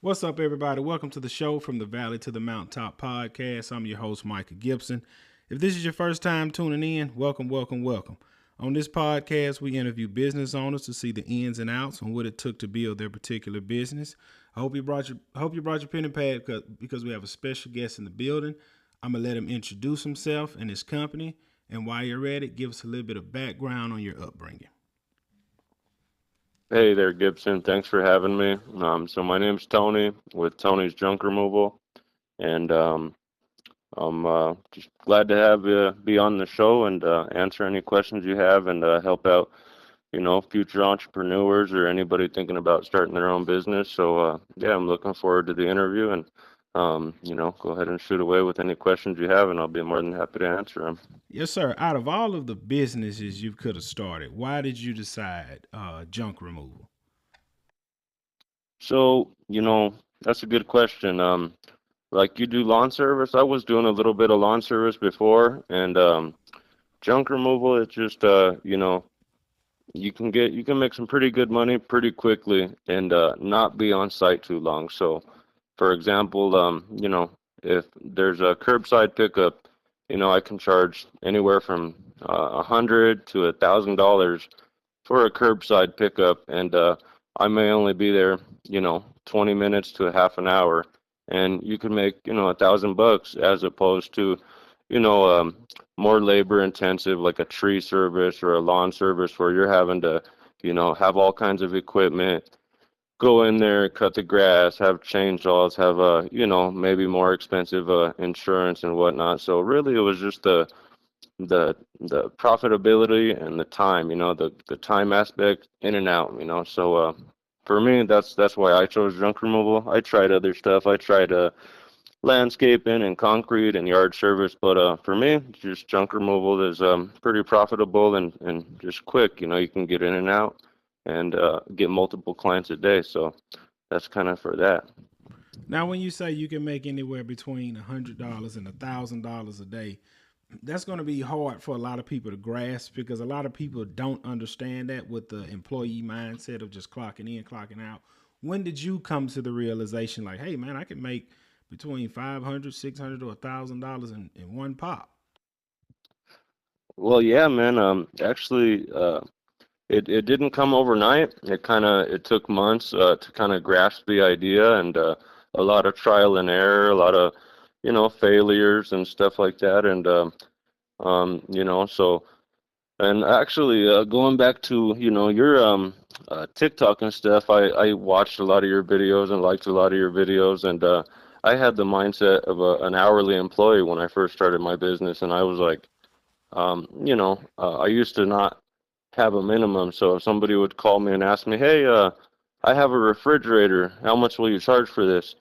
What's up, everybody? Welcome to the show from the Valley to the Mountaintop podcast. I'm your host, Micah Gibson. If this is your first time tuning in, welcome, welcome, welcome. On this podcast, we interview business owners to see the ins and outs on what it took to build their particular business. I hope you brought your pen and pad because we have a special guest in the building. I'm gonna let him introduce himself and his company, and while you're at it, give us a little bit of background on your upbringing. Hey there, Gibson. Thanks for having me. So my name's Tony with Tony's Junk Removal, and I'm just glad to have you be on the show and answer any questions you have and help out, future entrepreneurs or anybody thinking about starting their own business. So yeah, I'm looking forward to the interview and go ahead and shoot away with any questions you have, and I'll be more than happy to answer them. Yes, sir. Out of all of the businesses you could have started, why did you decide junk removal? So, that's a good question. Like you do lawn service, I was doing a little bit of lawn service before, and junk removal, it's just you can make some pretty good money pretty quickly and not be on site too long. So, for example, if there's a curbside pickup, I can charge anywhere from $100 to $1,000 for a curbside pickup, and I may only be there, 20 minutes to a half an hour, and you can make, $1,000 as opposed to, you know, um, more labor intensive like a tree service or a lawn service where you're having to, have all kinds of equipment, go in there, cut the grass, have chainsaws, have maybe more expensive insurance and whatnot. So really, it was just the profitability and the time, the time aspect in and out, So for me, that's why I chose junk removal. I tried other stuff. I tried landscaping and concrete and yard service, but for me, just junk removal is pretty profitable and just quick. You can get in and out and get multiple clients a day. So that's kind of for that. Now, when you say you can make anywhere between $100 and $1,000 a day, that's going to be hard for a lot of people to grasp because a lot of people don't understand that with the employee mindset of just clocking in, clocking out. When did you come to the realization, like, hey, man, I can make between 500, 600, or $1,000 in one pop? Well, yeah, man. Actually, it didn't come overnight. It took months to kind of grasp the idea and a lot of trial and error, a lot of failures and stuff like that. And so and actually going back to your TikTok and stuff, I watched a lot of your videos and liked a lot of your videos, and I had the mindset of an hourly employee when I first started my business, and I was like, I used to not have a minimum. So if somebody would call me and ask me, hey, I have a refrigerator. How much will you charge for this?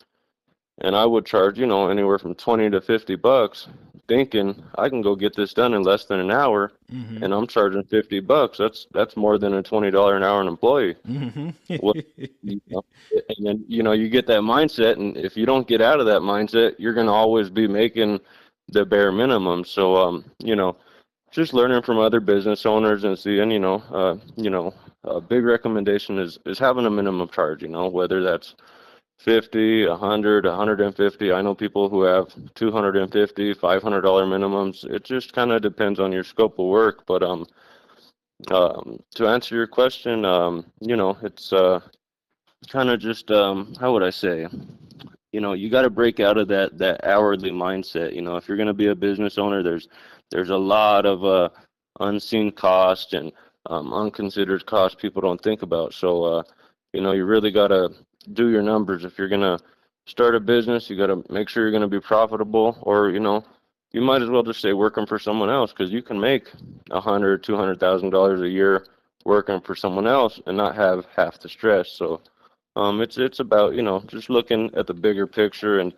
And I would charge, anywhere from 20 to $50, thinking I can go get this done in less than an hour, Mm-hmm. and I'm charging $50. That's more than a $20 an hour an employee. Well, Mm-hmm. you know, and then you get that mindset, and if you don't get out of that mindset, you're gonna always be making the bare minimum. So just learning from other business owners and seeing, a big recommendation is having a minimum charge, whether that's 50, 100, 150. I know people who have 250, $500 minimums. It just kind of depends on your scope of work. But to answer your question, it's kind of just how would I say? You got to break out of that hourly mindset. If you're going to be a business owner, there's a lot of unseen cost and unconsidered costs people don't think about. So you really got to do your numbers. If you're going to start a business, you got to make sure you're going to be profitable, or you might as well just stay working for someone else, because you can make $100,000, $200,000 a year working for someone else and not have half the stress. So it's about just looking at the bigger picture and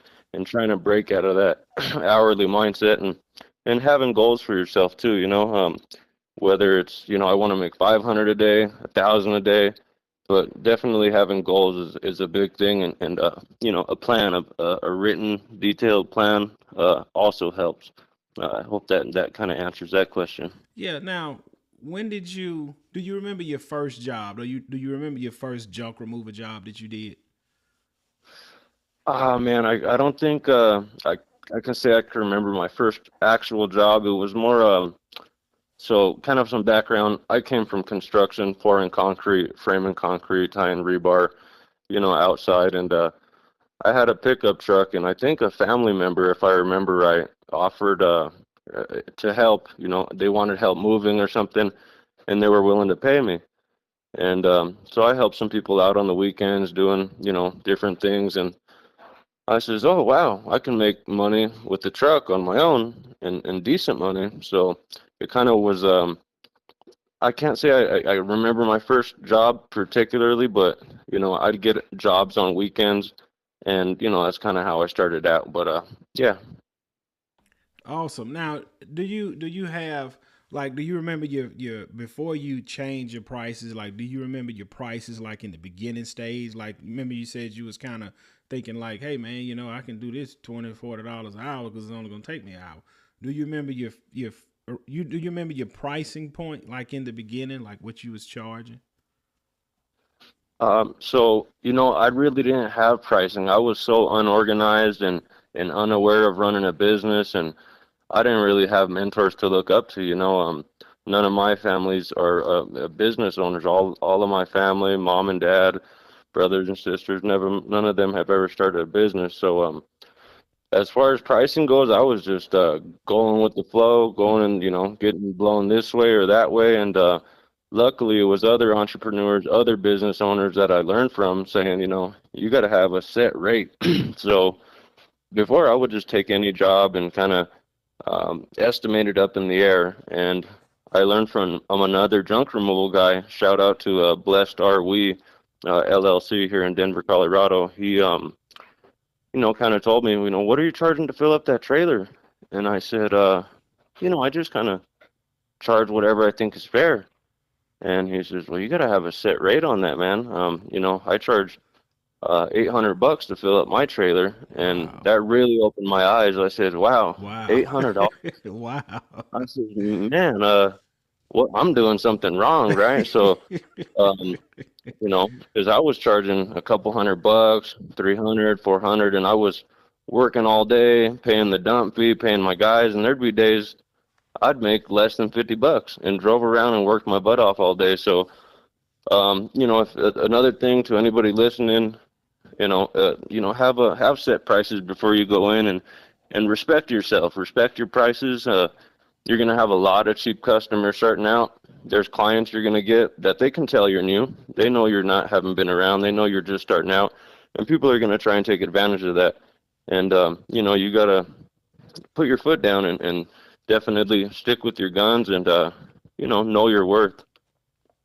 trying to break out of that hourly mindset and having goals for yourself too. Whether it's I want to make 500 a day, 1,000 a day, but definitely having goals is a big thing, and a plan, a written detailed plan also helps. I hope that kind of answers that question. Yeah. Now, when did you do you remember your first job? Do you remember your first junk removal job that you did? Ah, man, I don't think I can say I can remember my first actual job. It was more so kind of some background. I came from construction, pouring concrete, framing concrete, tying rebar, outside, and I had a pickup truck, and I think a family member, if I remember right, offered to help. They wanted help moving or something, and they were willing to pay me. And so I helped some people out on the weekends doing, different things. And I says, oh, wow, I can make money with the truck on my own and decent money. So it kind of was, I can't say I remember my first job particularly, but, I'd get jobs on weekends. And, that's kind of how I started out. But yeah. Awesome. Now, do you have like do you remember your before you change your prices? Like, do you remember your prices like in the beginning stage? Like, remember you said you was kind of thinking like, hey man, I can do this $20 $40 an hour because it's only gonna take me an hour. Do you remember do you remember your pricing point like in the beginning, like what you was charging? So, I really didn't have pricing. I was so unorganized and unaware of running a business, and I didn't really have mentors to look up to. None of my families are business owners. All of my family, mom and dad, brothers and sisters, none of them have ever started a business. So, as far as pricing goes, I was just going with the flow, going and getting blown this way or that way, and luckily it was other entrepreneurs, other business owners that I learned from saying, you got to have a set rate. So before I would just take any job and kind of estimate it up in the air, and I learned from another junk removal guy. Shout out to Blessed Are We LLC here in Denver, Colorado. He kind of told me, what are you charging to fill up that trailer? And I said, I just kind of charge whatever I think is fair. And he says, well, you got to have a set rate on that, man. I charge $800 to fill up my trailer, and Wow. that really opened my eyes. I said, wow, Wow. $800. Wow. I said, man, what I'm doing something wrong, right? So, um, because I was charging a couple $100, 300, 400, and I was working all day, paying the dump fee, paying my guys, and there'd be days I'd make less than $50 and drove around and worked my butt off all day. So, if another thing to anybody listening, have set prices before you go in and respect yourself, respect your prices. You're going to have a lot of cheap customers starting out. There's clients you're going to get that they can tell you're new. They know you're not haven't been around. They know you're just starting out, and people are going to try and take advantage of that. And you got to put your foot down and definitely stick with your guns and know your worth.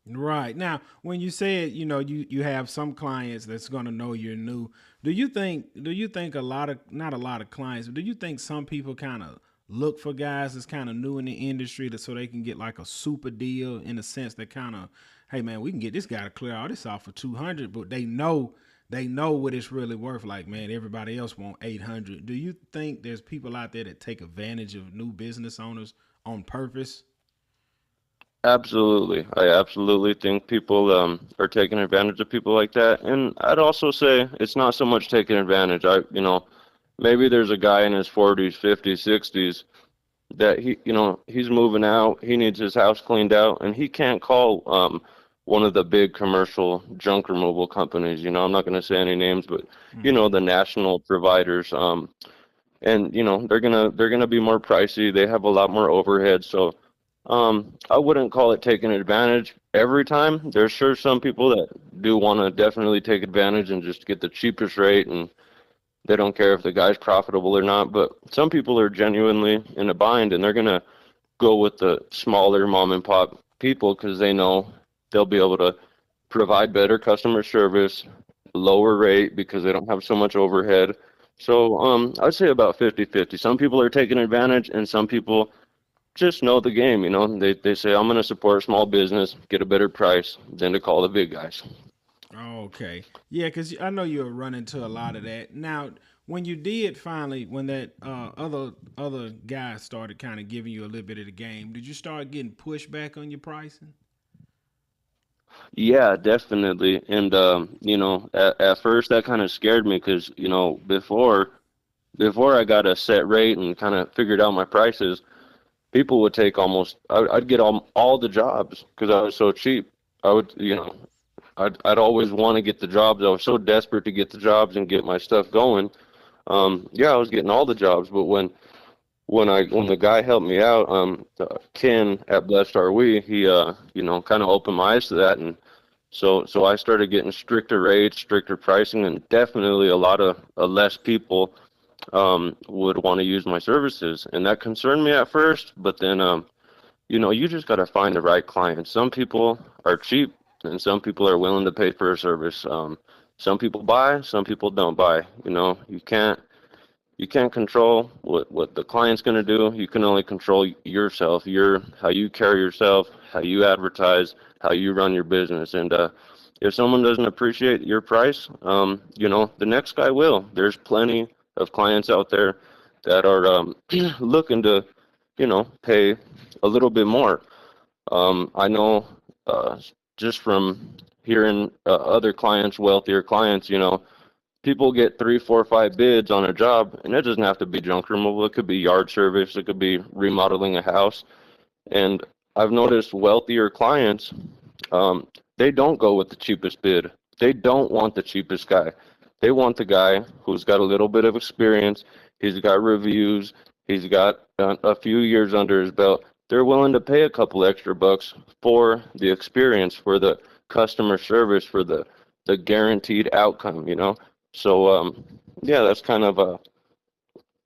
Right. Now, when you said, you have some clients that's going to know you're new, do you think a lot of not a lot of clients, but do you think some people kind of look for guys that's kind of new in the industry so they can get like a super deal in the sense that kind of, hey man, we can get this guy to clear all this off for 200, but they know what it's really worth. Like, man, everybody else want 800. Do you think there's people out there that take advantage of new business owners on purpose? Absolutely. I absolutely think people are taking advantage of people like that. And I'd also say it's not so much taking advantage. Maybe there's a guy in his 40s, 50s, 60s that he's moving out, he needs his house cleaned out, and he can't call one of the big commercial junk removal companies. I'm not going to say any names, but Hmm. the national providers. And they're gonna be more pricey. They have a lot more overhead, so I wouldn't call it taking advantage every time. There's sure some people that do want to definitely take advantage and just get the cheapest rate, and they don't care if the guy's profitable or not. But some people are genuinely in a bind, and they're gonna go with the smaller mom and pop people because they know they'll be able to provide better customer service, lower rate because they don't have so much overhead. So I'd say about 50-50. Some people are taking advantage, and some people just know the game. They say I'm going to support small business, get a better price than to call the big guys. Okay. Yeah, because I know you're running into a lot of that. Now, when you did finally, when that other guy started kind of giving you a little bit of the game, did you start getting pushback on your pricing? Yeah, definitely. And at first that kind of scared me because before I got a set rate and kind of figured out my prices, people would take I'd get all the jobs because I was so cheap. I would, I'd always want to get the jobs. I was so desperate to get the jobs and get my stuff going. Yeah, I was getting all the jobs, but when the guy helped me out, Ken at Blessed Are We, he kind of opened my eyes to that, and so I started getting stricter rates, stricter pricing, and definitely a lot of less people would want to use my services, and that concerned me at first. But then, you just got to find the right client. Some people are cheap, and some people are willing to pay for a service. Some people buy, some people don't buy. You can't control what the client's going to do. You can only control yourself, how you carry yourself, how you advertise, how you run your business. And if someone doesn't appreciate your price, the next guy will. There's plenty of clients out there that are looking to, pay a little bit more. I know just from hearing other clients, wealthier clients, people get 3, 4, 5 bids on a job, and it doesn't have to be junk removal. It could be yard service. It could be remodeling a house. And I've noticed wealthier clients, they don't go with the cheapest bid. They don't want the cheapest guy. They want the guy who's got a little bit of experience. He's got reviews. He's got a few years under his belt. They're willing to pay a couple extra bucks for the experience, for the customer service, for the guaranteed outcome. So, yeah, that's kind of for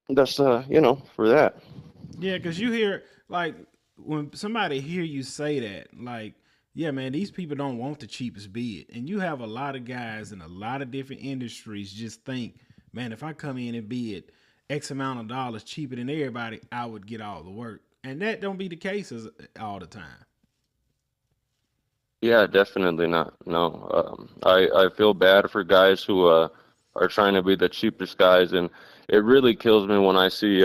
that. Yeah, because you hear like when somebody hear you say that, like, yeah, man, these people don't want the cheapest bid, and you have a lot of guys in a lot of different industries just think, man, if I come in and bid X amount of dollars cheaper than everybody, I would get all the work, and that don't be the case all the time. Yeah, definitely not. No, I feel bad for guys who are trying to be the cheapest guys, and it really kills me when I see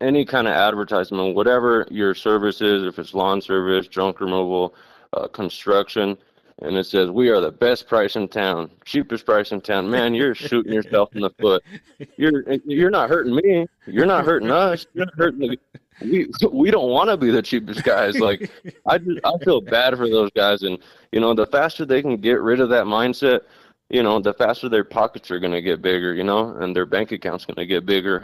any kind of advertisement, whatever your service is, if it's lawn service, junk removal, construction, and it says we are the best price in town, cheapest price in town. Man, you're shooting yourself in the foot. You're not hurting me. You're not hurting us. You're not hurting we don't want to be the cheapest guys. Like I feel bad for those guys, and the faster they can get rid of that mindset, the faster their pockets are gonna get bigger, and their bank account's gonna get bigger.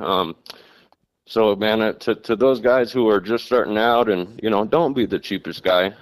So man, to those guys who are just starting out, and don't be the cheapest guy.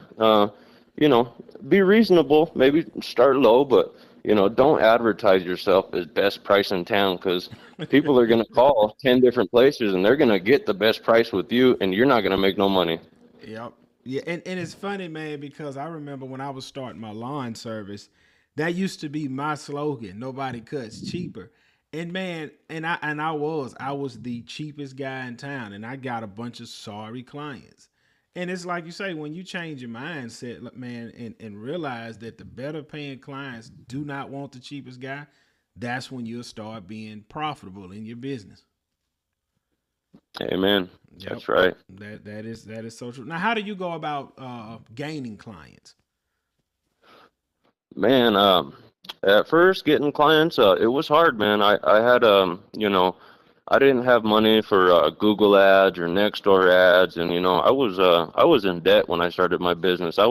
You know, be reasonable. Maybe start low, but don't advertise yourself as best price in town because people are gonna call 10 different places and they're gonna get the best price with you, and you're not gonna make no money. Yep. Yeah, and it's funny, man, because I remember when I was starting my lawn service, that used to be my slogan, nobody cuts cheaper. And man, and I was the cheapest guy in town and I got a bunch of sorry clients. And it's like you say, when you change your mindset, man, and realize that the better paying clients do not want the cheapest guy, that's when you'll start being profitable in your business. Amen. Yep. That's right. That is so true. Now, how do you go about gaining clients? Man, at first getting clients, it was hard, man. I had I didn't have money for Google ads or Nextdoor ads, and I was in debt when I started my business. I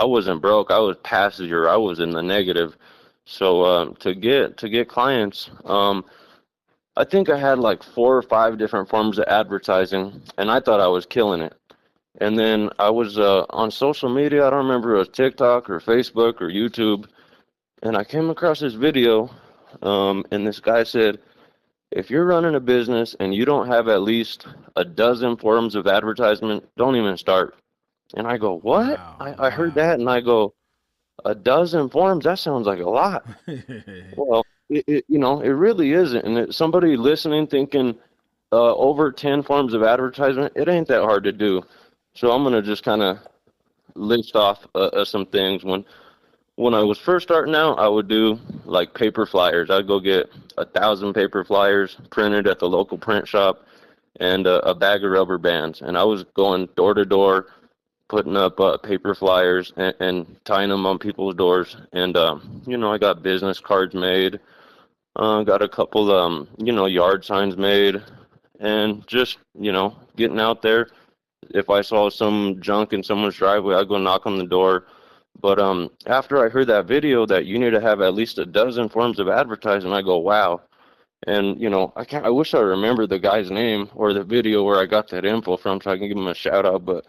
wasn't broke. I was passenger. I was in the negative. So to get clients, I think I had like 4 or 5 different forms of advertising, and I thought I was killing it. And then I was on social media. I don't remember if it was TikTok or Facebook or YouTube, and I came across this video, and this guy said, if you're running a business and you don't have at least a dozen forms of advertisement, don't even start. And I go, what? Wow, I heard wow. that and I go, a dozen forms? That sounds like a lot. Well, it really isn't. And somebody listening thinking over 10 forms of advertisement, it ain't that hard to do. So I'm going to just kind of list off some things. When I was first starting out, I would do like paper flyers. I'd go get 1,000 paper flyers printed at the local print shop and a bag of rubber bands. And I was going door to door, putting up paper flyers and tying them on people's doors. And I got business cards made, got a couple yard signs made, and just getting out there. If I saw some junk in someone's driveway, I'd go knock on the door. But after I heard that video that you need to have at least a dozen forms of advertising, I go, wow. And I wish I remember the guy's name or the video where I got that info from, so I can give him a shout out. But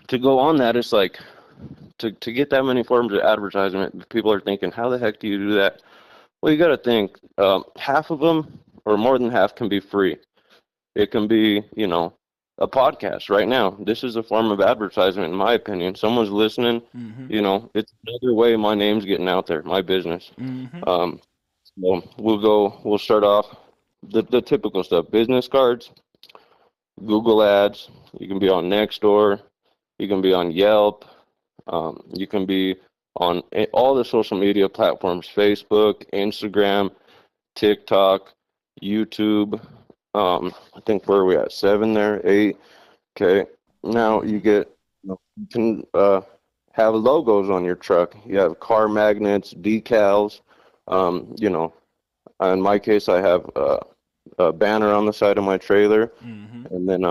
to go on that, it's like to get that many forms of advertisement, people are thinking, how the heck do you do that? Well, you got to think, half of them or more than half can be free. It can be, a podcast right now. This is a form of advertisement, in my opinion. Someone's listening, Mm-hmm. it's another way my name's getting out there, my business. Mm-hmm. Um, we'll start off the typical stuff, business cards, Google ads. You can be on Nextdoor. You can be on Yelp. You can be on all the social media platforms, Facebook, Instagram, TikTok, YouTube. I think where are we at? 7 there, 8. Okay. Now Mm-hmm. you can have logos on your truck. You have car magnets, decals. Um, you know, in my case, I have a banner on the side of my trailer, Mm-hmm. and then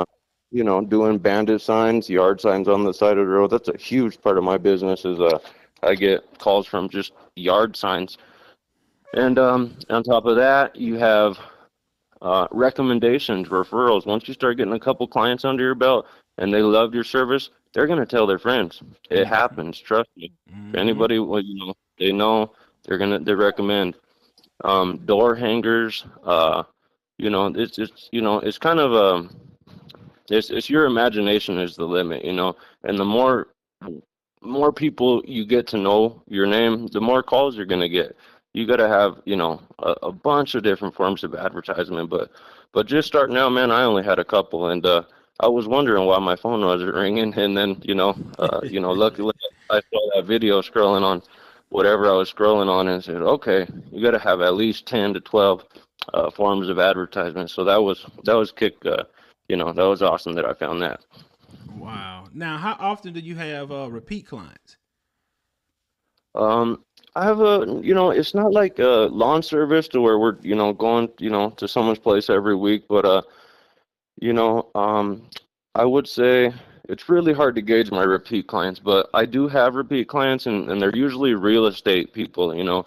doing bandit signs, yard signs on the side of the road. That's a huge part of my business. Is I get calls from just yard signs, and on top of that, you have recommendations, referrals. Once you start getting a couple clients under your belt and they love your service, they're gonna tell their friends. It Mm-hmm. happens. Trust me. If Mm-hmm. anybody, well, they know, they recommend. Door hangers. It's kind of it's your imagination is the limit, and the more people you get to know your name, the more calls you're gonna get. You got to have, a bunch of different forms of advertisement, but just starting out, man, I only had a couple, and I was wondering why my phone wasn't ringing, and then, luckily I saw that video scrolling on whatever I was scrolling on and said, okay, you got to have at least 10 to 12 forms of advertisement. So that was that was awesome that I found that. Wow. Now, how often do you have repeat clients? Um, I have it's not like a lawn service to where we're, going, to someone's place every week, but you know, um, I would say it's really hard to gauge my repeat clients, but I do have repeat clients, and they're usually real estate people. A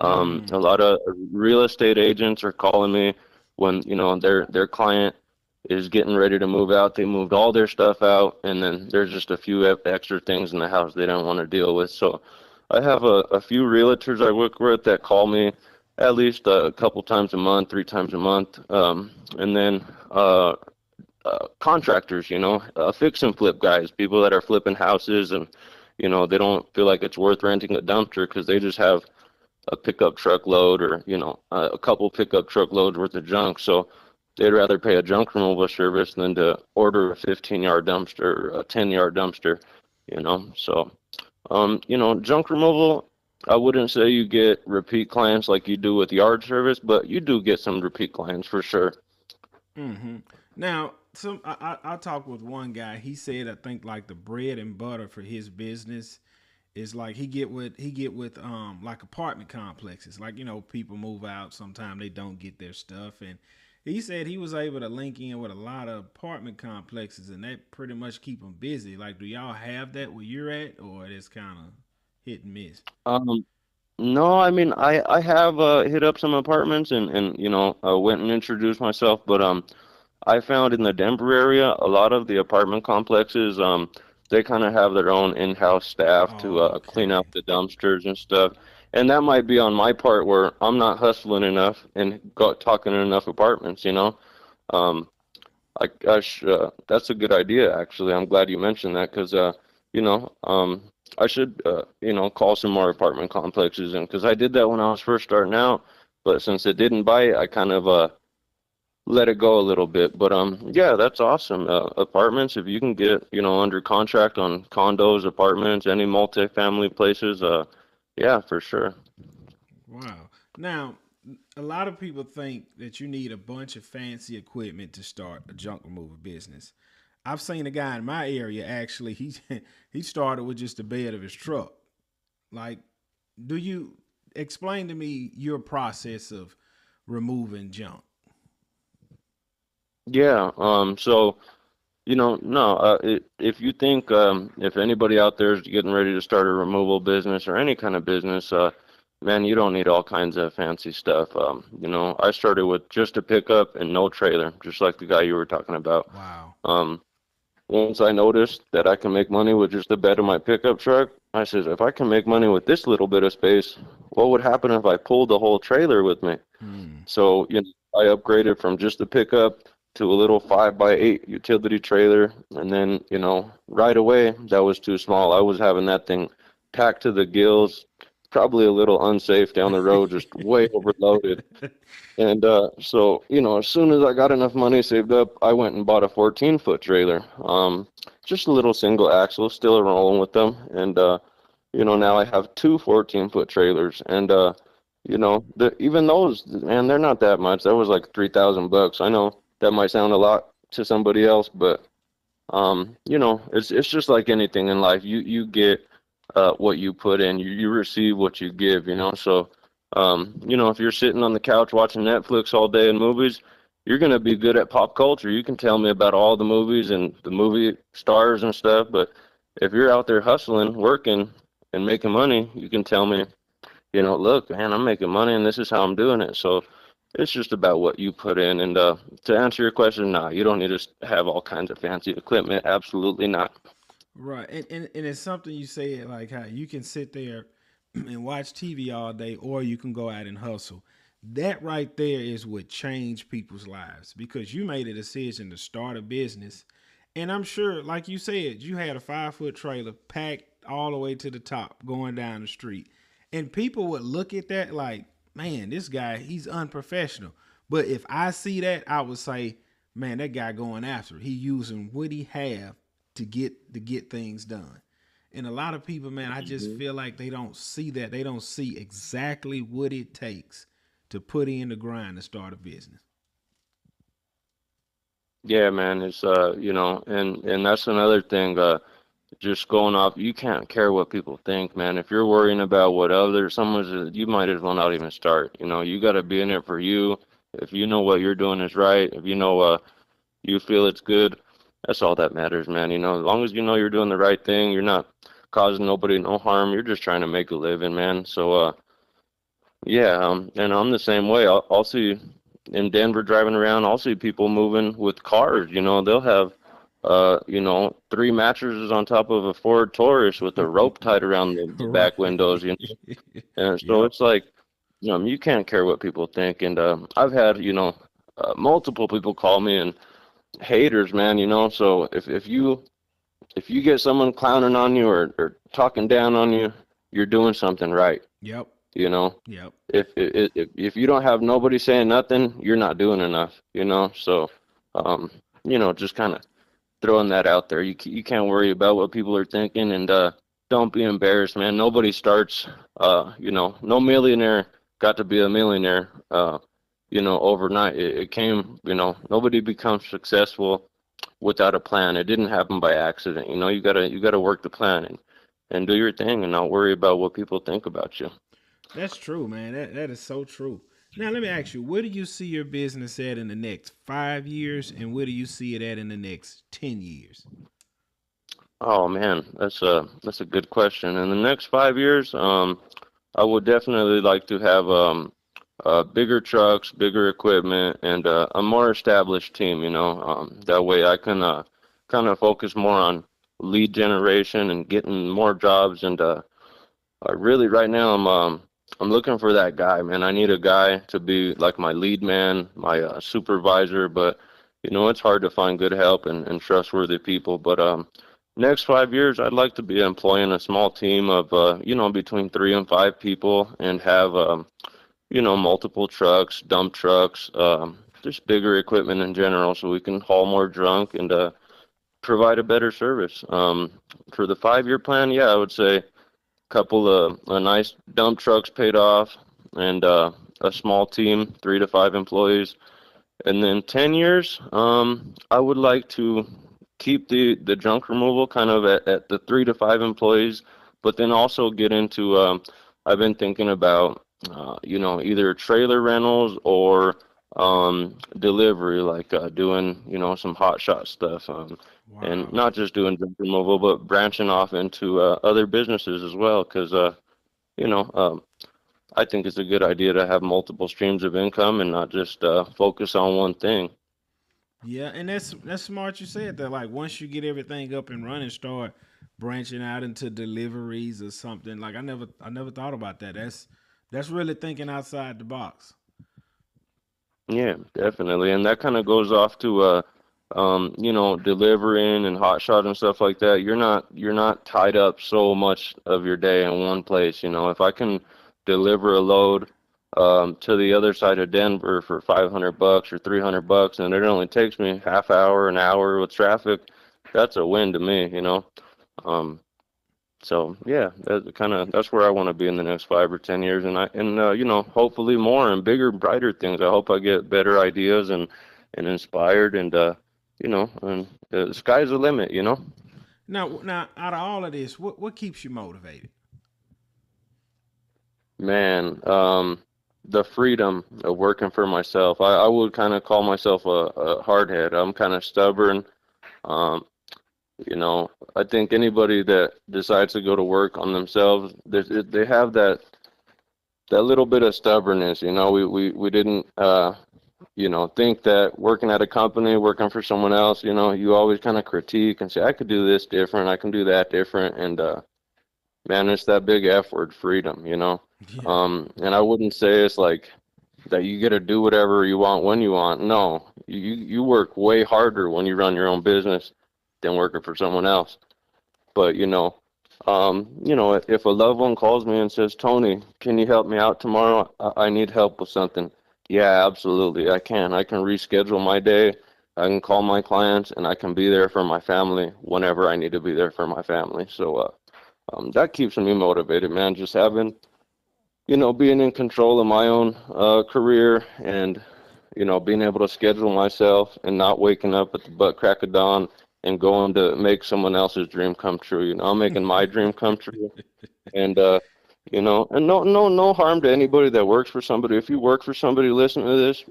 Mm. lot of real estate agents are calling me when their client is getting ready to move out. They moved all their stuff out, and then there's just a few extra things in the house they don't want to deal with. So I have a few realtors I work with that call me at least a couple times a month, 3 times a month, and then contractors, fix and flip guys, people that are flipping houses, and they don't feel like it's worth renting a dumpster because they just have a pickup truck load, or a couple pickup truck loads worth of junk. So they'd rather pay a junk removal service than to order a 15-yard dumpster or a 10-yard dumpster. So junk removal. I wouldn't say you get repeat clients like you do with yard service, but you do get some repeat clients for sure. Mm-hmm. Now, I talked with one guy. He said I think like the bread and butter for his business is like he get with like apartment complexes. Like people move out. Sometimes they don't get their stuff, and he said he was able to link in with a lot of apartment complexes, and that pretty much keep them busy. Like, do y'all have that where you're at, or it's kind of hit and miss? Um, no, I mean I have hit up some apartments, and went and introduced myself, but I found in the Denver area a lot of the apartment complexes they kind of have their own in-house staff to clean Okay. out the dumpsters and stuff. And that might be on my part where I'm not hustling enough and talking to enough apartments. Um, that's a good idea, actually. I'm glad you mentioned that because, you know, um, I should, call some more apartment complexes in because I did that when I was first starting out. But since it didn't bite, I kind of let it go a little bit. But yeah, that's awesome. Apartments, if you can get, under contract on condos, apartments, any multifamily places, yeah, for sure. Wow. Now, a lot of people think that you need a bunch of fancy equipment to start a junk removal business. I've seen a guy in my area actually. He he started with just the bed of his truck. Like, do you explain to me your process of removing junk? Yeah. So no. If you think if anybody out there is getting ready to start a removal business or any kind of business, man, you don't need all kinds of fancy stuff. I started with just a pickup and no trailer, just like the guy you were talking about. Wow. Um, Once I noticed that I can make money with just the bed of my pickup truck, I said, if I can make money with this little bit of space, what would happen if I pulled the whole trailer with me? Hmm. So, I upgraded from just a pickup to a little 5x8 utility trailer. And then, right away, that was too small. I was having that thing packed to the gills, probably a little unsafe down the road, just way overloaded. And so, as soon as I got enough money saved up, I went and bought a 14-foot trailer. Just a little single axle, still rolling with them. And, now I have two 14-foot trailers. And, even those, man, they're not that much. That was like 3,000 bucks. I know that might sound a lot to somebody else, but, it's just like anything in life. You get what you put in, you receive what you give, so. If you're sitting on the couch watching Netflix all day and movies, you're going to be good at pop culture. You can tell me about all the movies and the movie stars and stuff, but if you're out there hustling, working, and making money, you can tell me, look, man, I'm making money and this is how I'm doing it. So it's just about what you put in. And to answer your question, nah, you don't need to have all kinds of fancy equipment. Absolutely not. Right. And it's something you said, like how you can sit there and watch TV all day, or you can go out and hustle. That right there is what changed people's lives because you made a decision to start a business. And I'm sure, like you said, you had a 5 foot trailer packed all the way to the top going down the street. And people would look at that like, man, this guy, he's unprofessional. But if I see that, I would say, man, that guy going after it. He using what he have to get things done. And a lot of people, man, I just Mhm. feel like they don't see that. They don't see exactly what it takes to put in the grind to start a business. Yeah, man, it's and that's another thing. Just going off, you can't care what people think, man. If you're worrying about what others, someone's, you might as well not even start. You got to be in it for you. If you know what you're doing is right, if you feel it's good, that's all that matters, man. As long as you know you're doing the right thing, you're not causing nobody no harm. You're just trying to make a living, man. So, yeah, and I'm the same way. I'll see in Denver driving around, I'll see people moving with cars. They'll have, three mattresses on top of a Ford Taurus with a rope tied around the Right. back windows. And so Yep. it's like, you can't care what people think. And I've had, multiple people call me and haters, man. So if you get someone clowning on you or talking down on you, you're doing something right. Yep. You know, Yep. if you don't have nobody saying nothing, you're not doing enough. So um, just kind of throwing that out there. You can't worry about what people are thinking, and don't be embarrassed, man. Nobody starts. No millionaire got to be a millionaire. Overnight. It came. Nobody becomes successful without a plan. It didn't happen by accident. You gotta work the plan and do your thing and not worry about what people think about you. That's true, man. That is so true. Now let me ask you, where do you see your business at in the next 5 years, and where do you see it at in the next 10 years? Oh man, that's a good question. In the next 5 years, I would definitely like to have bigger trucks, bigger equipment, and a more established team. That way I can kind of focus more on lead generation and getting more jobs. And really, right now, I'm looking for that guy, man. I need a guy to be like my lead man, my supervisor. But it's hard to find good help and trustworthy people. But next 5 years, I'd like to be employing a small team of between 3 and 5 people and have multiple trucks, dump trucks, just bigger equipment in general, so we can haul more junk and provide a better service. For the 5 year plan, yeah, I would say couple of nice dump trucks paid off and a small team, 3 to 5 employees. And then 10 years, I would like to keep the junk removal kind of at the 3 to 5 employees, but then also get into I've been thinking about either trailer rentals or delivery, like doing some hot shot stuff, and Wow. not just doing junk removal, but branching off into other businesses as well, because you know um, I think it's a good idea to have multiple streams of income and not just focus on one thing. Yeah, and that's smart you said that. Like once you get everything up and running, start branching out into deliveries or something. Like I never thought about that. That's really thinking outside the box. Yeah, definitely. And that kind of goes off to delivering and hot shot and stuff like that. You're not tied up so much of your day in one place. If I can deliver a load to the other side of Denver for $500 or $300, and it only takes me half hour, an hour with traffic, that's a win to me. Um, so yeah, that's where I want to be in the next 5 or 10 years, and hopefully more and bigger, brighter things. I hope I get better ideas and inspired, and the sky's the limit. Now, out of all of this, what keeps you motivated? Man, the freedom of working for myself. I would kind of call myself a hardhead. I'm kind of stubborn. Um, I think anybody that decides to go to work on themselves, they have that little bit of stubbornness. We didn't think that working at a company, working for someone else, you always kind of critique and say, I could do this different, I can do that different, and man, it's that big F word, freedom. Yeah. And I wouldn't say it's like that you get to do whatever you want when you want. No, you work way harder when you run your own business than working for someone else. But if a loved one calls me and says, Tony, can you help me out tomorrow? I need help with something. Yeah, absolutely. I can. I can reschedule my day. I can call my clients, and I can be there for my family whenever I need to be there for my family. So that keeps me motivated, man. Just having, being in control of my own career, and being able to schedule myself and not waking up at the butt crack of dawn and going to make someone else's dream come true. I'm making my dream come true, and and no harm to anybody that works for somebody. If you work for somebody, listen to this,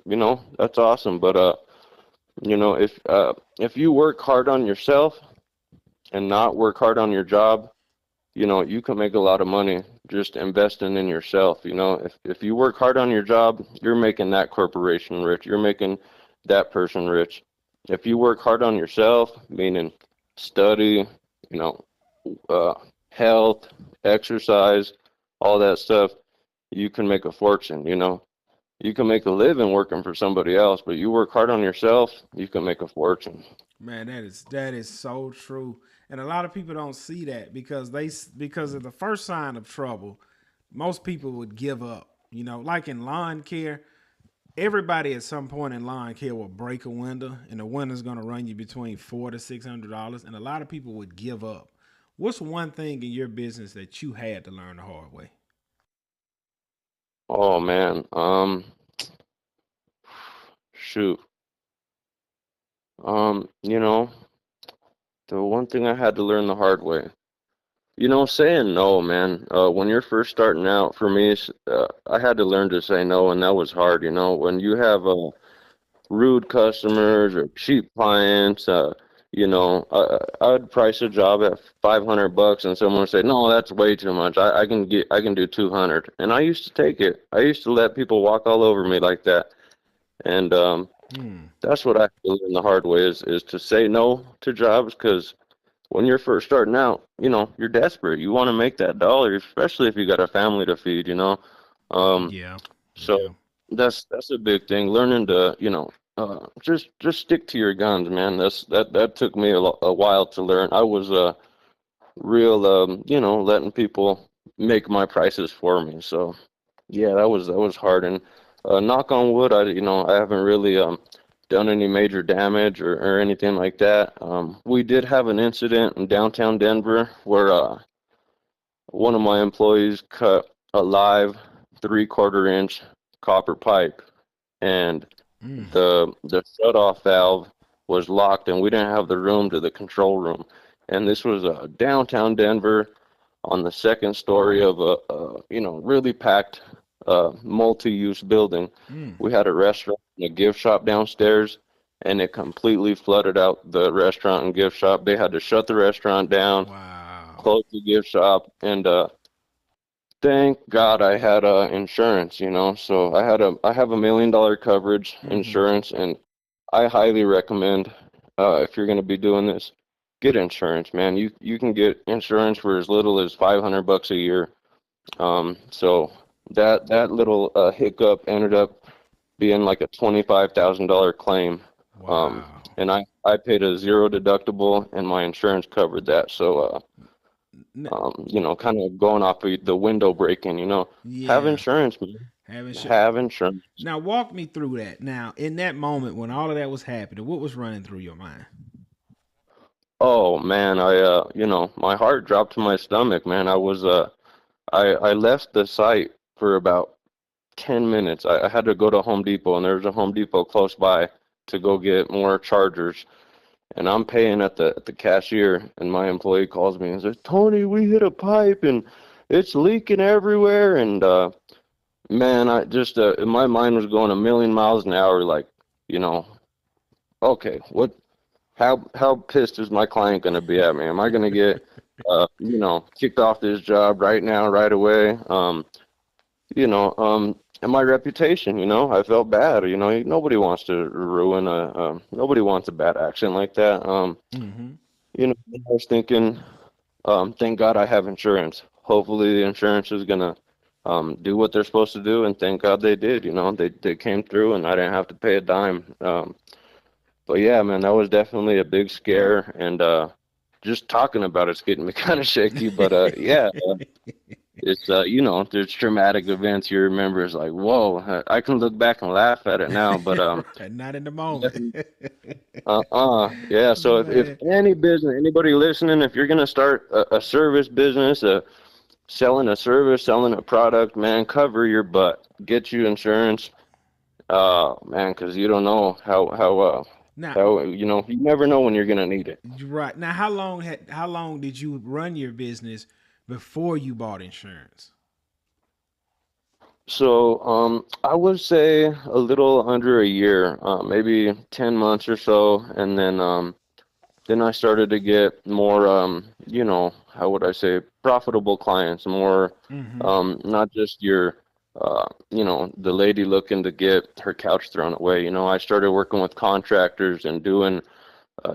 that's awesome. But if you work hard on yourself and not work hard on your job, you can make a lot of money just investing in yourself. If you work hard on your job, you're making that corporation rich. You're making that person rich. If you work hard on yourself, meaning study, you know, uh, health, exercise, all that stuff, you can make a fortune. You can make a living working for somebody else, but you work hard on yourself, you can make a fortune. Man, that is so true. And a lot of people don't see that because of the first sign of trouble, most people would give up. Like in lawn care, everybody at some point in lawn care will break a window, and the window's gonna run you between $400 to $600, and a lot of people would give up. What's one thing in your business that you had to learn the hard way? Oh man, shoot. Um, you know, the one thing I had to learn the hard way. Saying no, man. When you're first starting out, for me, I had to learn to say no, and that was hard. When you have rude customers or cheap clients, I'd price a job at $500, and someone would say, "No, that's way too much. I can do 200." And I used to take it. I used to let people walk all over me like that, and Hmm. that's what I had to learn the hard way is to say no to jobs, because when you're first starting out, you're desperate. You want to make that dollar, especially if you got a family to feed. Um, Yeah. so Yeah. that's a big thing. Learning to, just stick to your guns, man. That took me a while to learn. I was real, letting people make my prices for me. So yeah, that was hard. And knock on wood, I haven't really done any major damage or anything like that. We did have an incident in downtown Denver where one of my employees cut a live 3/4 inch copper pipe, and Mm. the shut off valve was locked, and we didn't have the room to the control room. And this was downtown Denver on the second story of really packed multi-use building. Mm. We had a restaurant and a gift shop downstairs, and it completely flooded out the restaurant and gift shop. They had to shut the restaurant down, Wow. close the gift shop, and thank God I had insurance, So I have $1 million coverage insurance, and I highly recommend if you're going to be doing this, get insurance, man. You can get insurance for as little as $500 a year. So that little hiccup ended up being like a $25,000 claim. Wow. And I paid a zero deductible, and my insurance covered that. So kind of going off of the window breaking, have Yeah. insurance, man. Have insurance. Now walk me through that. Now, in that moment when all of that was happening, what was running through your mind? Oh man, my heart dropped to my stomach, man. I left the site for about 10 minutes. I had to go to Home Depot, and there was a Home Depot close by to go get more chargers. And I'm paying at the cashier, and my employee calls me and says, "Tony, we hit a pipe and it's leaking everywhere." And man, I just my mind was going a million miles an hour. Like, okay, how pissed is my client going to be at me? Am I going to get kicked off this job right now, right away? And my reputation, I felt bad. Nobody wants to ruin nobody wants a bad accident like that. I was thinking, thank God I have insurance. Hopefully the insurance is gonna do what they're supposed to do, and thank God they did. They came through, and I didn't have to pay a dime. But yeah, man, that was definitely a big scare, and just talking about it's getting me kind of shaky. But yeah. It's there's traumatic events you remember. It's like, whoa, I can look back and laugh at it now, but not in the moment. Yeah. So if anybody listening, if you're gonna start a service business, selling a service, selling a product, man, cover your butt, get you insurance, man, because you don't know how Now, you never know when you're gonna need it. right now, how long did you run your business before you bought insurance? So I would say a little under a year, maybe 10 months or so, and then I started to get more, how would I say, profitable clients, more, not just your, the lady looking to get her couch thrown away. I started working with contractors and doing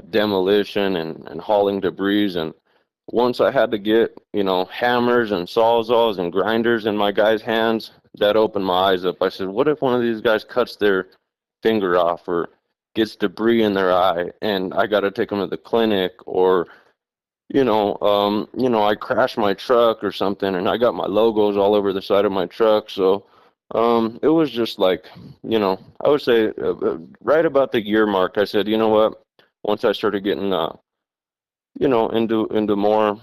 demolition and hauling debris. And once I had to get, hammers and sawzalls and grinders in my guys' hands, that opened my eyes up. I said, what if one of these guys cuts their finger off or gets debris in their eye, and I got to take them to the clinic, or I crashed my truck or something, and I got my logos all over the side of my truck. So it was just like, I would say right about the year mark, I said, you know what? Once I started getting, into more,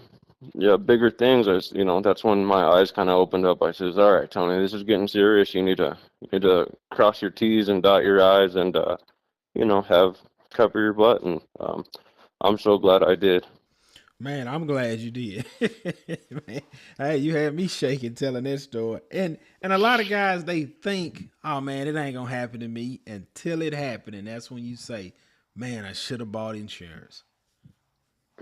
bigger things, that's when my eyes kind of opened up. I says, all right, Tony, this is getting serious. You need to cross your T's and dot your I's, and have cover your butt. And I'm so glad I did. Man, I'm glad you did. Man, hey, you had me shaking telling that story. And a lot of guys, they think, oh man, it ain't gonna happen to me until it happened, and that's when you say, man, I should have bought insurance.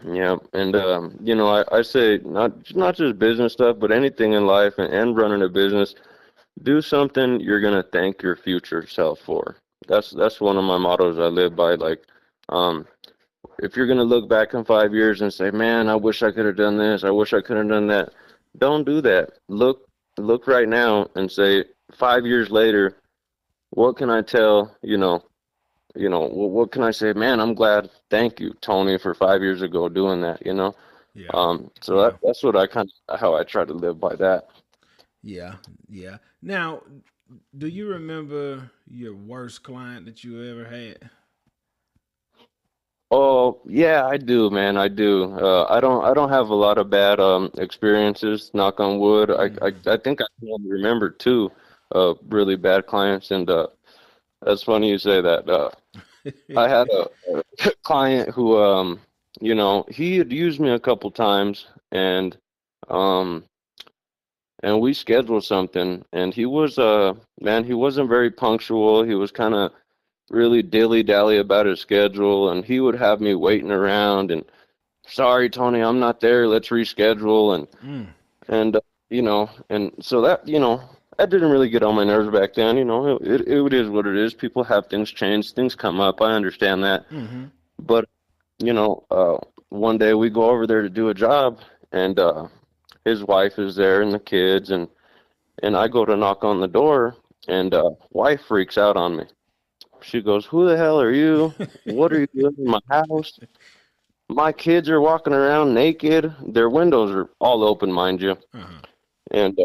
Yeah, and I say not just business stuff, but anything in life, and running a business, do something you're gonna thank your future self for. That's one of my mottos I live by. Like, um, if you're gonna look back in 5 years and say, "Man, I wish I could have done this. I wish I could have done that," don't do that. Look right now and say, 5 years later, what can I tell? What can I say? Man, I'm glad. Thank you, Tony, for 5 years ago doing that. Yeah, So yeah, that's what how I try to live by that. yeah, yeah. Now, do you remember your worst client that you ever had? Oh, yeah, I do, man. I do. I don't have a lot of bad experiences, knock on wood. I think I can remember two really bad clients, and that's funny you say that. I had a client who, he had used me a couple times, and um, and we scheduled something, and he was, man, he wasn't very punctual. He was kind of really dilly-dally about his schedule, and he would have me waiting around, and sorry, Tony, I'm not there. Let's reschedule, Mm, and so that, that didn't really get on my nerves back then. It is what it is. People have things change, things come up. I understand that, mm-hmm. but you know, uh, one day we go over there to do a job, and his wife is there and the kids, and I go to knock on the door, and wife freaks out on me. She goes, "Who the hell are you? What are you doing in my house? My kids are walking around naked. Their windows are all open, mind you." Uh-huh. And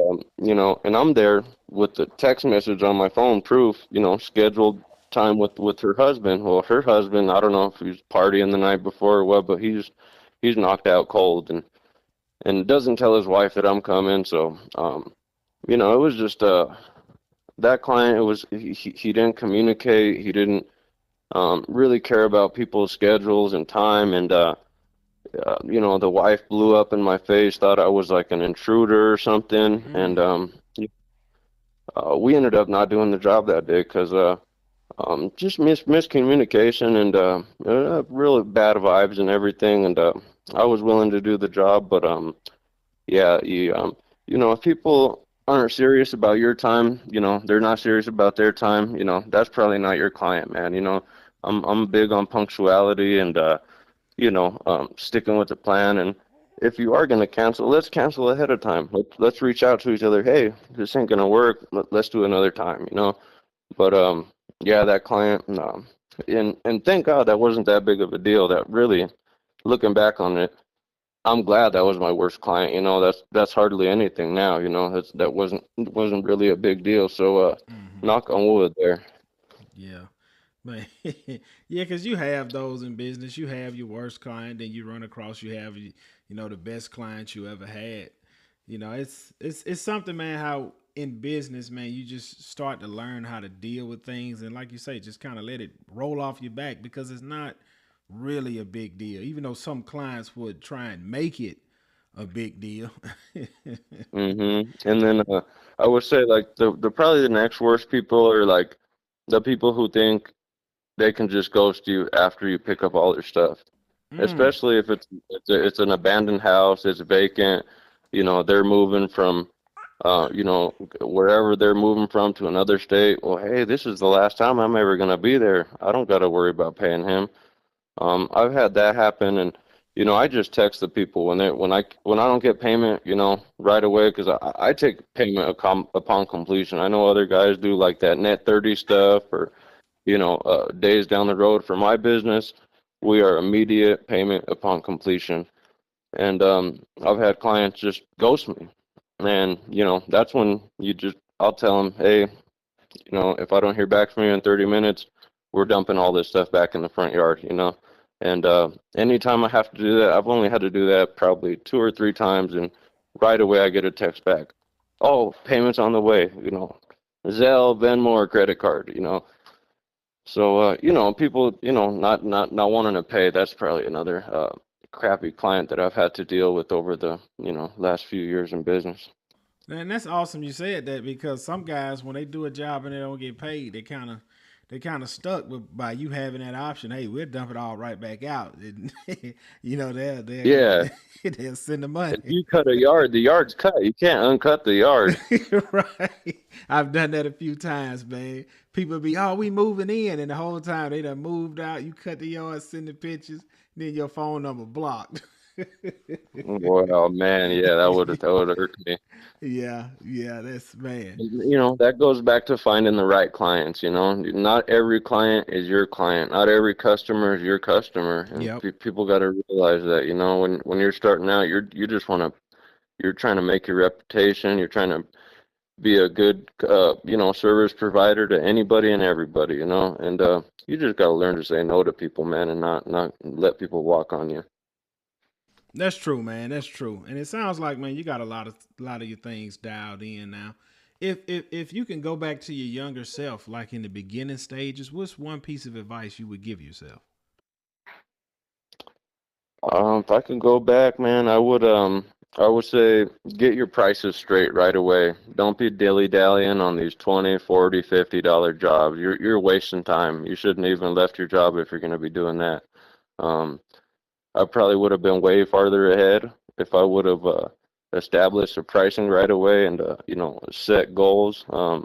and I'm there with the text message on my phone, proof, scheduled time with her husband. Well, her husband, I don't know if he's partying the night before or what, but he's knocked out cold, and doesn't tell his wife that I'm coming. So it was just that client. It was he didn't communicate. He didn't really care about people's schedules and time, and the wife blew up in my face, thought I was like an intruder or something, and Mm. we ended up not doing the job that day because just miscommunication and really bad vibes and everything. And I was willing to do the job, but yeah, if people aren't serious about your time, they're not serious about their time. That's probably not your client, man. I'm big on punctuality and sticking with the plan. And if you are going to cancel, let's cancel ahead of time. Let's reach out to each other. Hey, this ain't going to work. Let's do another time. But yeah, that client, and thank God that wasn't that big of a deal. That really, looking back on it, I'm glad that was my worst client. That's hardly anything now. That wasn't really a big deal. So Mm-hmm. knock on wood there. Yeah. Man, yeah, because you have those in business. You have your worst client, then you run across you have the best client you ever had. It's something, man. How in business, man, you just start to learn how to deal with things, and like you say, just kind of let it roll off your back because it's not really a big deal. Even though some clients would try and make it a big deal. And then I would say like the probably the next worst people are like the people who think they can just ghost you after you pick up all their stuff, Mm, especially if it's an abandoned house, it's vacant, they're moving from wherever they're moving from to another state. Well, hey, this is the last time I'm ever gonna be there. I don't got to worry about paying him. I've had that happen, and I just text the people when I don't get payment, right away, because I take payment upon completion. I know other guys do like that net 30 stuff or days down the road. For my business, we are immediate payment upon completion. And I've had clients just ghost me. And, that's when I'll tell them, hey, if I don't hear back from you in 30 minutes, we're dumping all this stuff back in the front yard. And anytime I have to do that, I've only had to do that probably 2 or 3 times, and right away I get a text back. Oh, payment's on the way. Zelle, Venmo, or credit card. So, people, not wanting to pay, that's probably another crappy client that I've had to deal with over the, last few years in business. Man, that's awesome you said that because some guys when they do a job and they don't get paid, they kind of stuck with by you having that option. Hey, we'll dump it all right back out. And, Yeah, they'll send the if money. you cut a yard, the yard's cut. You can't uncut the yard. Right. I've done that a few times, man. People be, oh, we moving in, and the whole time they done moved out. You cut the yard, send the pictures, then your phone number blocked. Well, man, yeah, that would hurt me. Yeah, yeah, that's man. That goes back to finding the right clients. Not every client is your client. Not every customer is your customer, and Yep. people got to realize that. When you're starting out, you're trying to make your reputation. You're trying to be a good, service provider to anybody and everybody. And you just got to learn to say no to people, man, and not let people walk on you. That's true, man. That's true. And it sounds like, man, you got a lot of your things dialed in now. If you can go back to your younger self, like in the beginning stages, what's one piece of advice you would give yourself? If I could go back, man, I would say get your prices straight right away. Don't be dilly-dallying on these 20, 40, $50 jobs. You're wasting time. You shouldn't even left your job if you're going to be doing that. Um, I probably would have been way farther ahead if I would have established the pricing right away and set goals. I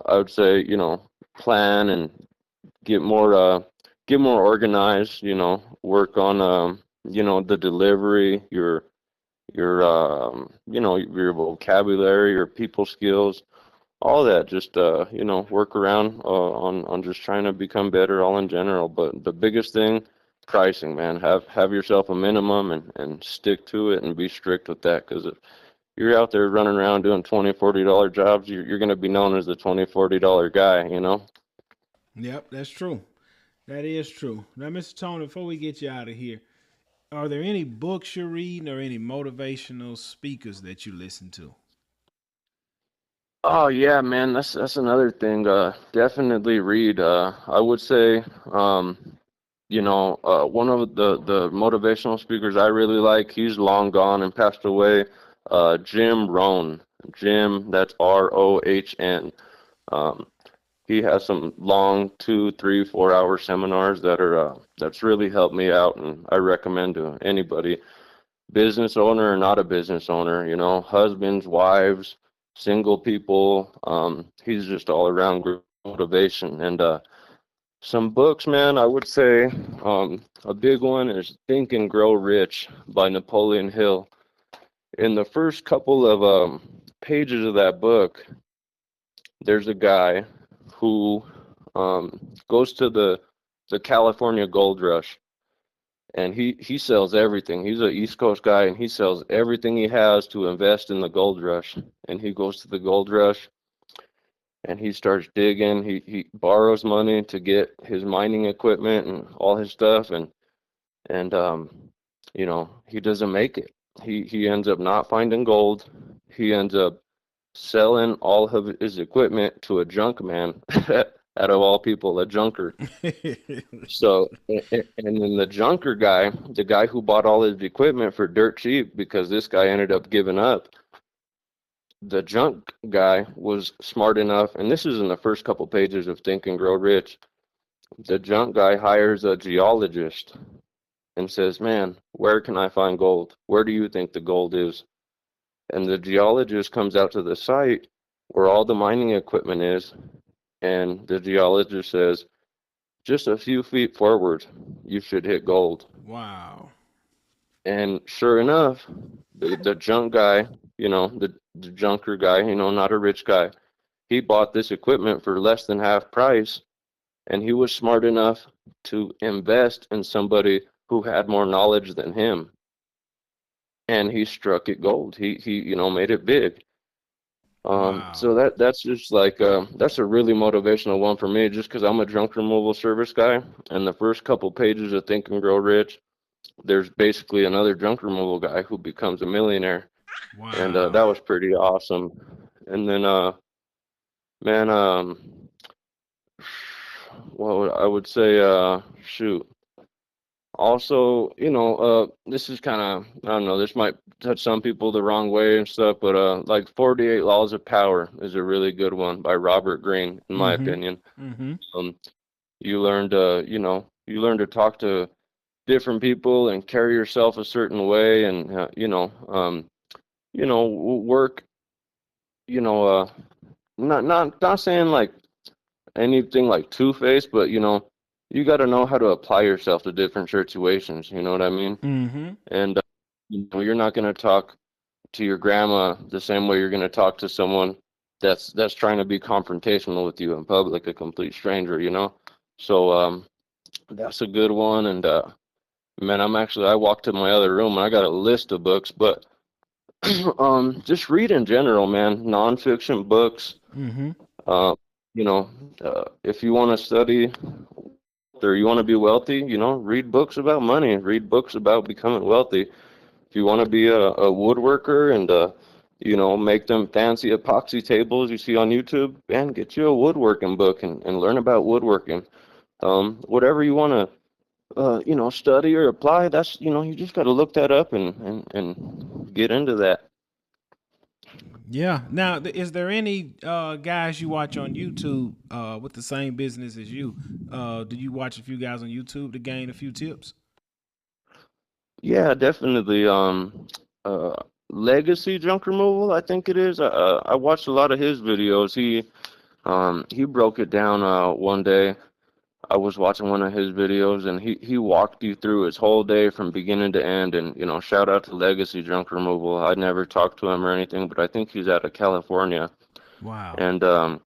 would say plan and get more get more organized. Work on the delivery, your vocabulary, your people skills, all that. Just work around on just trying to become better, all in general. But the biggest thing, pricing, man. Have yourself a minimum and stick to it and be strict with that. Because if you're out there running around doing $20, $40 jobs, you're going to be known as the $20, $40 guy. Yep, that's true. That is true. Now, Mr. Tony, before we get you out of here, are there any books you're reading or any motivational speakers that you listen to? Oh yeah, man, that's another thing. Definitely read. I would say, one of the motivational speakers I really like. He's long gone and passed away. Jim Rohn. Jim, that's Rohn. Um, he has some long 2, 3, 4 hour seminars that's really helped me out, and I recommend to anybody, business owner or not a business owner, husbands, wives, single people. He's just all around great motivation. And some books, man, I would say a big one is Think and Grow Rich by Napoleon Hill. In the first couple of pages of that book, there's a guy who goes to the California Gold Rush, and he sells everything. He's an East Coast guy, and he sells everything he has to invest in the gold rush. And he goes to the gold rush, and he starts digging. He borrows money to get his mining equipment and all his stuff, and he doesn't make it. He ends up not finding gold. He ends up selling all of his equipment to a junk man, out of all people, a junker. So, and then the junker guy, the guy who bought all his equipment for dirt cheap because this guy ended up giving up, the junk guy was smart enough, and this is in the first couple pages of Think and Grow Rich. The junk guy hires a geologist and says, "Man, where can I find gold? Where do you think the gold is?" And the geologist comes out to the site where all the mining equipment is, and the geologist says, "Just a few feet forward, you should hit gold." Wow. And sure enough, the junk guy, the junker guy, not a rich guy, he bought this equipment for less than half price, and he was smart enough to invest in somebody who had more knowledge than him, and he struck it gold. He made it big. Wow. So that's just like that's a really motivational one for me, just because I'm a junk removal service guy, and the first couple pages of Think and Grow Rich, there's basically another junk removal guy who becomes a millionaire, and Wow. that was pretty awesome. And then, man, I would say, shoot. Also, this is kind of, I don't know, this might touch some people the wrong way and stuff, but like 48 Laws of Power is a really good one by Robert Greene, in my Mm-hmm. opinion. Mm-hmm. Um, you learn to talk to different people and carry yourself a certain way, and work, you know, uh, not saying like anything like two-faced, but you got to know how to apply yourself to different situations. You know what I mean? Mm-hmm. And you're not going to talk to your grandma the same way you're going to talk to someone that's trying to be confrontational with you in public, a complete stranger. So that's a good one. And man, I walked to my other room and I got a list of books, but just read in general, man. Nonfiction books. Mm-hmm. Uh, if you want to study or you want to be wealthy, read books about money. Read books about becoming wealthy. If you want to be a woodworker and make them fancy epoxy tables you see on YouTube, and get you a woodworking book and learn about woodworking. Whatever you want to, study or apply, that's, you just got to look that up and get into that. Yeah. Now, is there any guys you watch on YouTube with the same business as you? Do you watch a few guys on YouTube to gain a few tips? Yeah, definitely. Uh, Legacy Junk Removal, I think it is. I watched a lot of his videos. He broke it down one day. I was watching one of his videos, and he walked you through his whole day from beginning to end. And shout out to Legacy Junk Removal. I never talked to him or anything, but I think he's out of California. Wow. And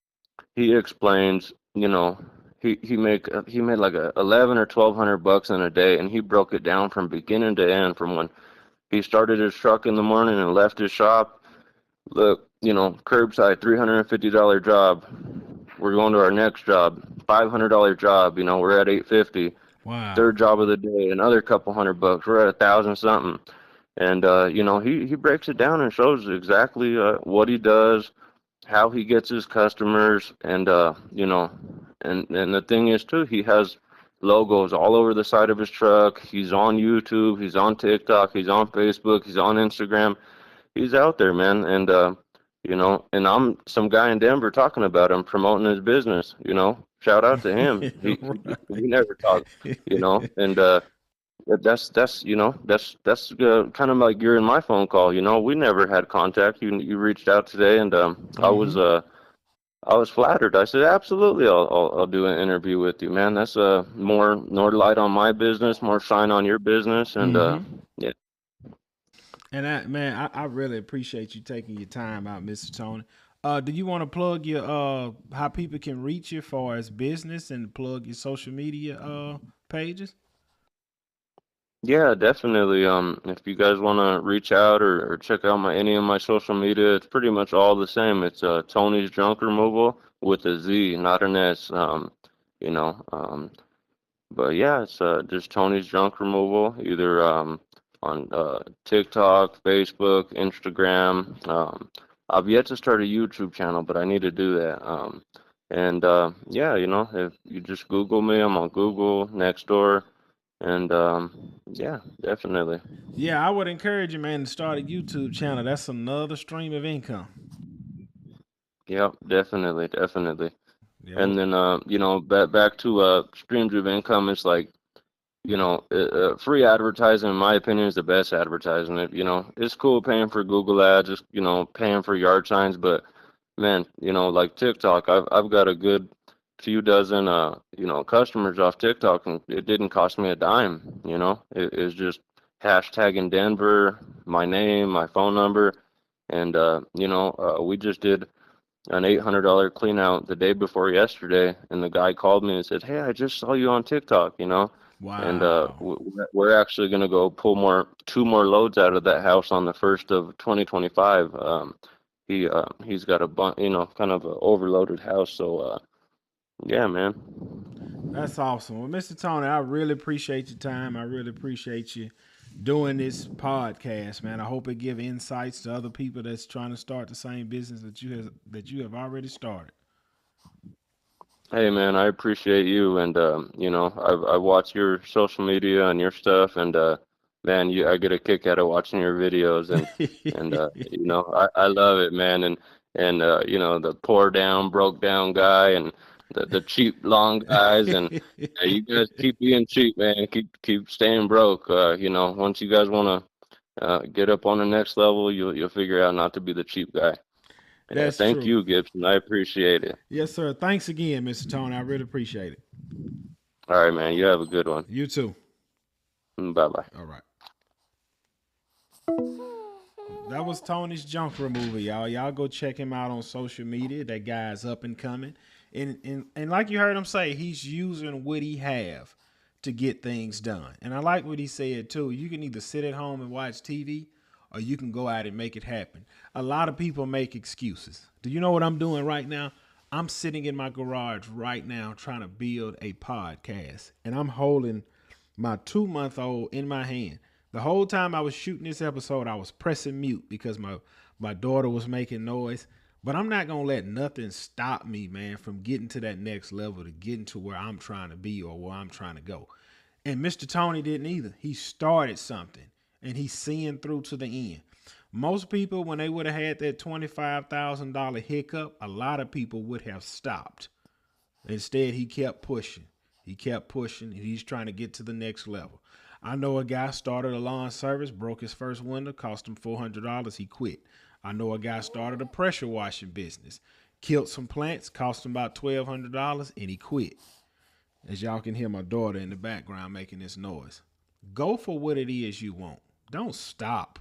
he explains, he made like 11 or 1200 bucks in a day, and he broke it down from beginning to end, from when he started his truck in the morning and left his shop. Look, curbside, $350 job. We're going to our next job, $500 job. We're at 850. Wow. Third job of the day, another couple $100. We're at 1,000 something. And he breaks it down and shows exactly what he does, how he gets his customers, and and the thing is too, he has logos all over the side of his truck. He's on YouTube, he's on TikTok, he's on Facebook, he's on Instagram. He's out there, man. And and I'm some guy in Denver talking about him, promoting his business. Shout out to him. We never talk, and that's kind of like you're in my phone call. We never had contact. You reached out today, and Hmm. I was flattered. I said, absolutely, I'll do an interview with you, man. That's more light on my business, more shine on your business, and Hmm. yeah. And I really appreciate you taking your time out, Mr. Tony. Do you want to plug your how people can reach you for as business and plug your social media pages? Yeah, definitely. If you guys want to reach out or check out any of my social media, it's pretty much all the same. It's Tony's Junk Removal with a Z, not an S. You know, um, but yeah, it's just Tony's Junk Removal, either on TikTok, Facebook, Instagram. I've yet to start a YouTube channel, but I need to do that. And yeah, if you just Google me, I'm on Google, Nextdoor, and yeah, definitely. Yeah, I would encourage you, man, to start a YouTube channel. That's another stream of income. Yep, definitely, definitely. Yep. And then back to streams of income. It's like, free advertising, in my opinion, is the best advertising. It's cool paying for Google ads, just, paying for yard signs, but man, like TikTok, I've got a good few dozen, customers off TikTok, and it didn't cost me a dime. It's just hashtagging Denver, my name, my phone number, and we just did an $800 clean out the day before yesterday, and the guy called me and said, "Hey, I just saw you on TikTok, and Wow. we're actually going to go pull two more loads out of that house on the first of 2025. He's got kind of a overloaded house, so yeah, man. That's awesome. Well, Mr. Tony, I really appreciate your time. I really appreciate you doing this podcast, man. I hope it give insights to other people that's trying to start the same business that you have already started. Hey, man, I appreciate you, and I watch your social media and your stuff, and man, I get a kick out of watching your videos, and I love it, man, and the poor down, broke down guy, and the cheap long guys, and you guys keep being cheap, man. Keep staying broke. Once you guys want to get up on the next level, you'll figure out not to be the cheap guy. Yeah, That's thank true. you, Gibson. I appreciate it. Yes, sir. Thanks again, Mr. Tony. I really appreciate it. All right, man. You have a good one. You too. Bye bye. All right. That was Tony's junk remover, y'all. Y'all go check him out on social media. That guy's up and coming. And like you heard him say, he's using what he have to get things done. And I like what he said too. You can either sit at home and watch TV or you can go out and make it happen. A lot of people make excuses. Do you know what I'm doing right now? I'm sitting in my garage right now trying to build a podcast. And I'm holding my 2 month old in my hand. The whole time I was shooting this episode, I was pressing mute because My daughter was making noise. But I'm not going to let nothing stop me, man, from getting to that next level, to getting to where I'm trying to be or where I'm trying to go. And Mr. Tony didn't either. He started something and he's seeing through to the end. Most people, when they would have had that $25,000 hiccup, a lot of people would have stopped. Instead, he kept pushing. He kept pushing, and he's trying to get to the next level. I know a guy started a lawn service, broke his first window, cost him $400. He quit. I know a guy started a pressure washing business, killed some plants, cost him about $1,200, and he quit. As y'all can hear my daughter in the background making this noise. Go for what it is you want. Don't stop.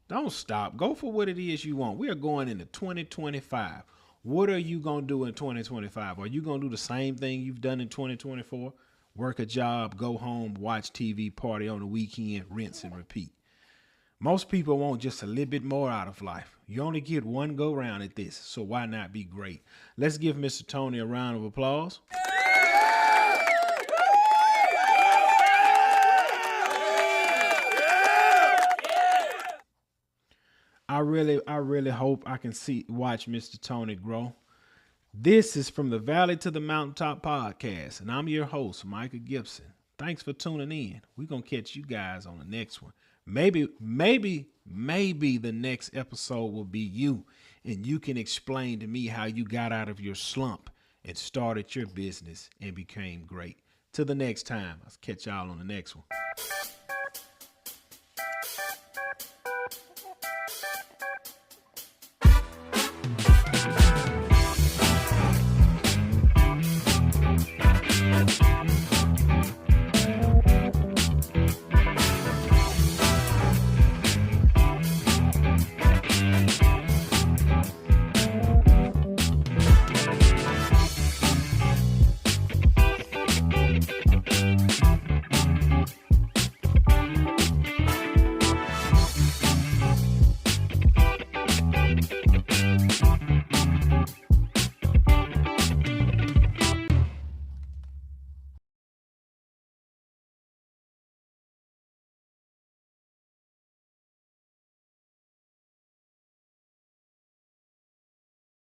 Don't stop. Go for what it is you want. We are going into 2025. What are you going to do in 2025? Are you going to do the same thing you've done in 2024? Work a job, go home, watch TV, party on the weekend, rinse and repeat. Most people want just a little bit more out of life. You only get one go round at this, so why not be great? Let's give Mr. Tony a round of applause. I really hope I can watch Mr. Tony grow. This is From the Valley to the Mountaintop podcast, and I'm your host, Micah Gibson. Thanks for tuning in. We're going to catch you guys on the next one. Maybe the next episode will be you, and you can explain to me how you got out of your slump and started your business and became great. Till the next time, I'll catch y'all on the next one.